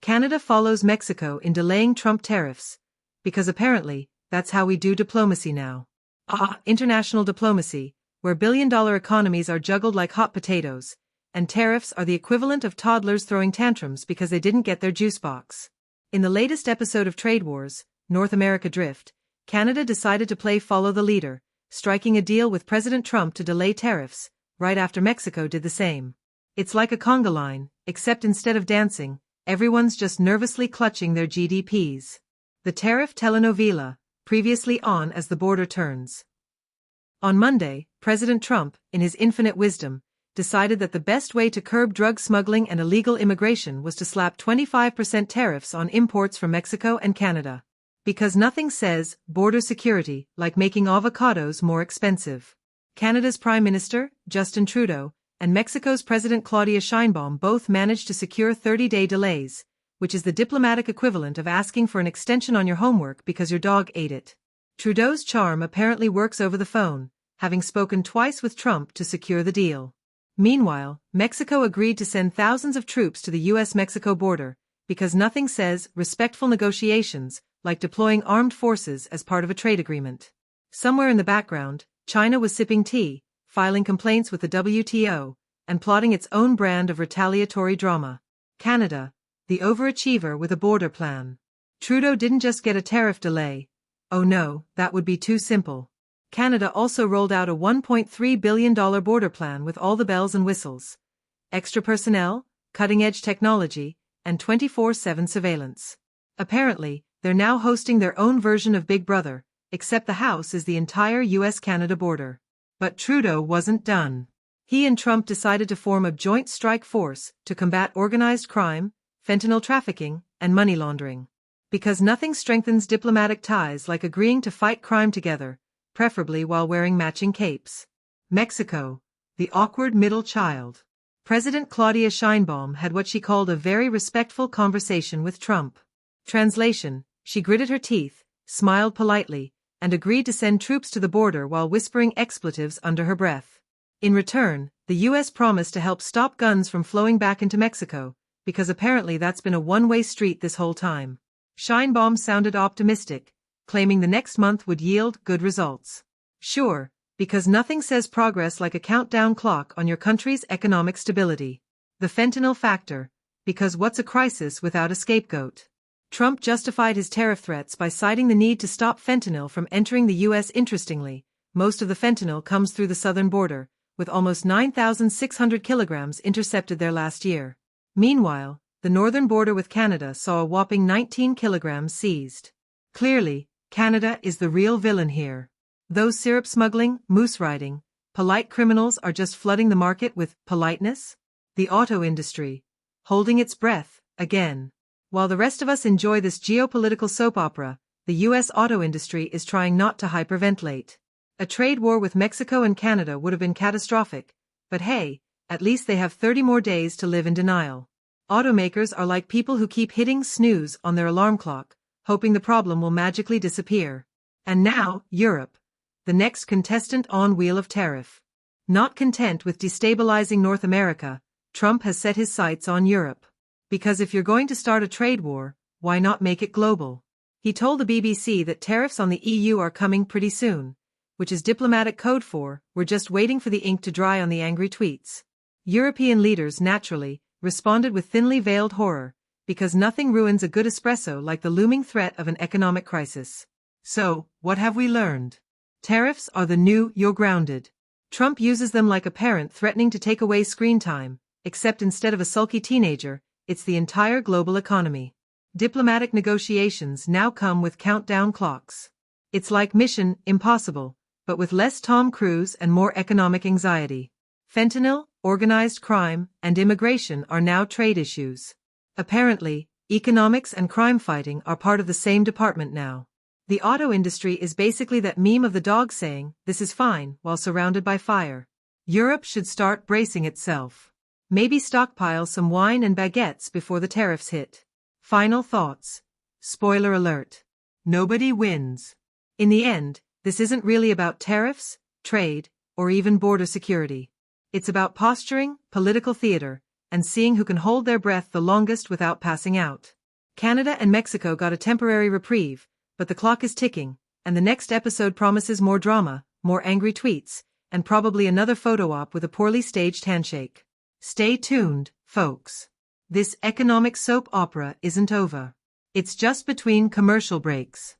Canada follows Mexico in delaying Trump tariffs, because apparently, that's how we do diplomacy now. International diplomacy, where billion-dollar economies are juggled like hot potatoes, and tariffs are the equivalent of toddlers throwing tantrums because they didn't get their juice box. In the latest episode of Trade Wars, North America Drift, Canada decided to play follow the leader, striking a deal with President Trump to delay tariffs, right after Mexico did the same. It's like a conga line, except instead of dancing, everyone's just nervously clutching their GDPs. The tariff telenovela, previously on As the Border Turns. On Monday, President Trump, in his infinite wisdom, decided that the best way to curb drug smuggling and illegal immigration was to slap 25% tariffs on imports from Mexico and Canada. Because nothing says border security like making avocados more expensive. Canada's Prime Minister, Justin Trudeau, and Mexico's President Claudia Sheinbaum both managed to secure 30-day delays, which is the diplomatic equivalent of asking for an extension on your homework because your dog ate it. Trudeau's charm apparently works over the phone, having spoken twice with Trump to secure the deal. Meanwhile, Mexico agreed to send thousands of troops to the US-Mexico border, because nothing says respectful negotiations like deploying armed forces as part of a trade agreement. Somewhere in the background, China was sipping tea, filing complaints with the WTO, and plotting its own brand of retaliatory drama. Canada, the overachiever with a border plan. Trudeau didn't just get a tariff delay. Oh no, that would be too simple. Canada also rolled out a $1.3 billion border plan with all the bells and whistles. Extra personnel, cutting-edge technology, and 24/7 surveillance. Apparently, they're now hosting their own version of Big Brother, except the house is the entire US-Canada border. But Trudeau wasn't done. He and Trump decided to form a joint strike force to combat organized crime, fentanyl trafficking, and money laundering. Because nothing strengthens diplomatic ties like agreeing to fight crime together, preferably while wearing matching capes. Mexico, the awkward middle child. President Claudia Sheinbaum had what she called a very respectful conversation with Trump. Translation: she gritted her teeth, smiled politely, and agreed to send troops to the border while whispering expletives under her breath. In return, the U.S. promised to help stop guns from flowing back into Mexico, because apparently that's been a one-way street this whole time. Sheinbaum sounded optimistic, claiming the next month would yield good results. Sure, because nothing says progress like a countdown clock on your country's economic stability. The fentanyl factor, because what's a crisis without a scapegoat? Trump justified his tariff threats by citing the need to stop fentanyl from entering the U.S. Interestingly, most of the fentanyl comes through the southern border, with almost 9,600 kilograms intercepted there last year. Meanwhile, the northern border with Canada saw a whopping 19 kilograms seized. Clearly, Canada is the real villain here. Those syrup smuggling, moose riding, polite criminals are just flooding the market with politeness. The auto industry, holding its breath, again. While the rest of us enjoy this geopolitical soap opera, the U.S. auto industry is trying not to hyperventilate. A trade war with Mexico and Canada would have been catastrophic, but hey, at least they have 30 more days to live in denial. Automakers are like people who keep hitting snooze on their alarm clock, hoping the problem will magically disappear. And now, Europe, the next contestant on Wheel of Tariff. Not content with destabilizing North America, Trump has set his sights on Europe. Because if you're going to start a trade war, why not make it global? He told the BBC that tariffs on the EU are coming pretty soon, which is diplomatic code for, we're just waiting for the ink to dry on the angry tweets. European leaders, naturally, responded with thinly veiled horror, because nothing ruins a good espresso like the looming threat of an economic crisis. So, what have we learned? Tariffs are the new "you're grounded." Trump uses them like a parent threatening to take away screen time, except instead of a sulky teenager, it's the entire global economy. Diplomatic negotiations now come with countdown clocks. It's like Mission Impossible, but with less Tom Cruise and more economic anxiety. Fentanyl, organized crime, and immigration are now trade issues. Apparently, economics and crime fighting are part of the same department now. The auto industry is basically that meme of the dog saying, "This is fine," while surrounded by fire. Europe should start bracing itself. Maybe stockpile some wine and baguettes before the tariffs hit. Final thoughts. Spoiler alert. Nobody wins. In the end, this isn't really about tariffs, trade, or even border security. It's about posturing, political theater, and seeing who can hold their breath the longest without passing out. Canada and Mexico got a temporary reprieve, but the clock is ticking, and the next episode promises more drama, more angry tweets, and probably another photo op with a poorly staged handshake. Stay tuned, folks. This economic soap opera isn't over. It's just between commercial breaks.